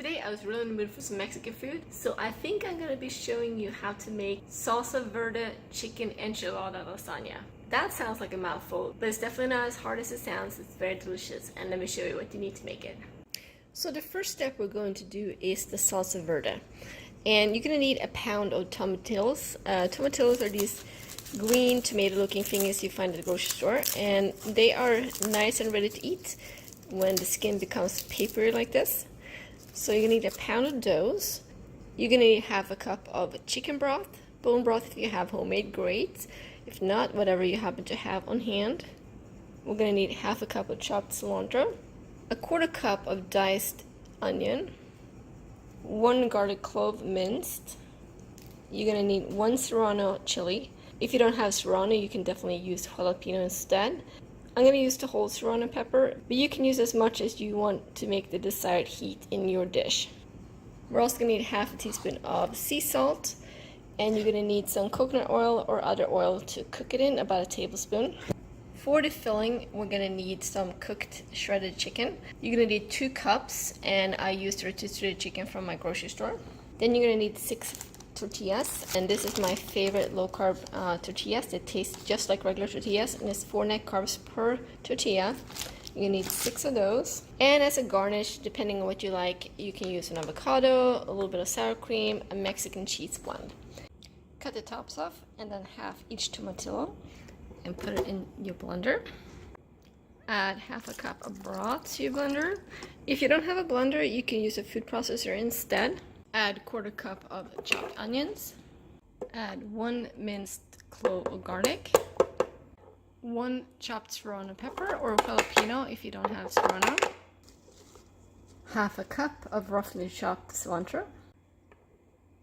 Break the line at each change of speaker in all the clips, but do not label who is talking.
Today I was really in the mood for some Mexican food, so I think I'm gonna be showing you how to make Salsa Verde Chicken Enchilada lasagna. That sounds like a mouthful, but it's definitely not as hard as it sounds. It's very delicious, and let me show you what you need to make it. So the first step we're going to do is the Salsa Verde. And you're gonna need a pound of tomatillos. Tomatillos are these green tomato looking things you find at the grocery store, and they are nice and ready to eat when the skin becomes papery like this. So you're gonna need a pound of those. You're gonna need half a cup of chicken broth, bone broth if you have homemade, great. If not, whatever you happen to have on hand. We're gonna need half a cup of chopped cilantro, a quarter cup of diced onion, 1 garlic clove minced. You're gonna need 1 serrano chili. If you don't have serrano, you can definitely use jalapeno instead. I'm going to use the whole serrano pepper, but you can use as much as you want to make the desired heat in your dish. We're also going to need half a teaspoon of sea salt, and you're going to need some coconut oil or other oil to cook it in, about a tablespoon. For the filling, we're going to need some cooked shredded chicken. You're going to need 2 cups, and I used rotisserie chicken from my grocery store. Then you're going to need 6 tortillas, and this is my favorite low-carb tortillas. They taste just like regular tortillas, and it's 4 net carbs per tortilla. You need 6 of those. And as a garnish, depending on what you like, you can use an avocado, a little bit of sour cream, a Mexican cheese blend. Cut the tops off and then half each tomatillo and put it in your blender. Add half a cup of broth to your blender. If you don't have a blender, you can use a food processor instead. Add quarter cup of chopped onions. Add 1 minced clove of garlic. 1 chopped serrano pepper or jalapeno if you don't have serrano. Half a cup of roughly chopped cilantro.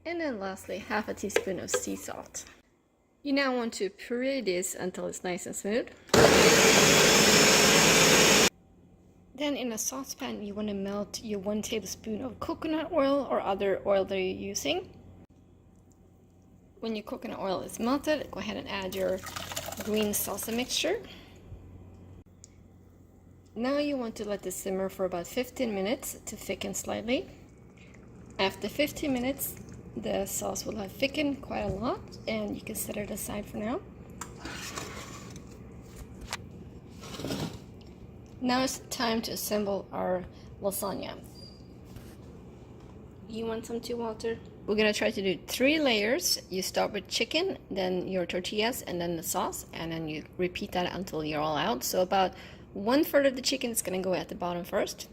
And then lastly, half a teaspoon of sea salt. You now want to puree this until it's nice and smooth. Then in a saucepan, you want to melt your 1 tablespoon of coconut oil or other oil that you're using. When your coconut oil is melted, go ahead and add your green salsa mixture. Now you want to let this simmer for about 15 minutes to thicken slightly. After 15 minutes, the sauce will have thickened quite a lot, and you can set it aside for now. Now it's time to assemble our lasagna. You want some too, Walter? We're gonna try to do 3 layers. You start with chicken, then your tortillas, and then the sauce, and then you repeat that until you're all out. So about 1/3 of the chicken is gonna go at the bottom first.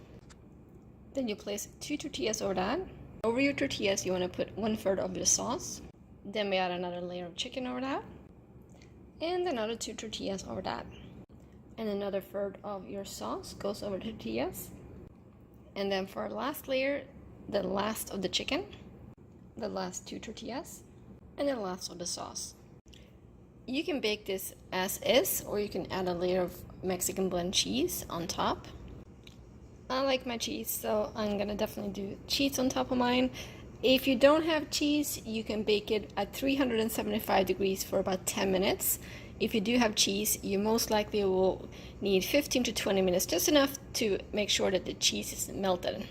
Then you place 2 tortillas over that. Over your tortillas, you wanna put 1/3 of the sauce. Then we add another layer of chicken over that, and another 2 tortillas over that. And another 1/3 of your sauce goes over the tortillas. And then for our last layer, the last of the chicken, the last 2 tortillas, and the last of the sauce. You can bake this as is, or you can add a layer of Mexican blend cheese on top. I like my cheese, so I'm gonna definitely do cheese on top of mine. If you don't have cheese, you can bake it at 375 degrees for about 10 minutes. If you do have cheese, you most likely will need 15 to 20 minutes, just enough to make sure that the cheese is melted.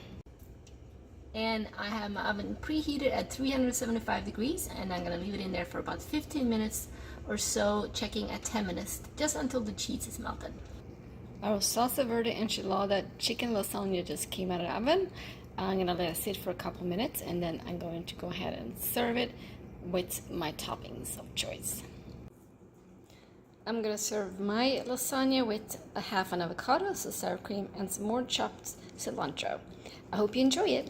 And I have my oven preheated at 375 degrees, and I'm gonna leave it in there for about 15 minutes or so, checking at 10 minutes, just until the cheese is melted. Our Salsa Verde Enchilada chicken lasagna just came out of the oven. I'm gonna let it sit for a couple minutes, and then I'm going to go ahead and serve it with my toppings of choice. I'm gonna serve my lasagna with a half an avocado, some sour cream, and some more chopped cilantro. I hope you enjoy it.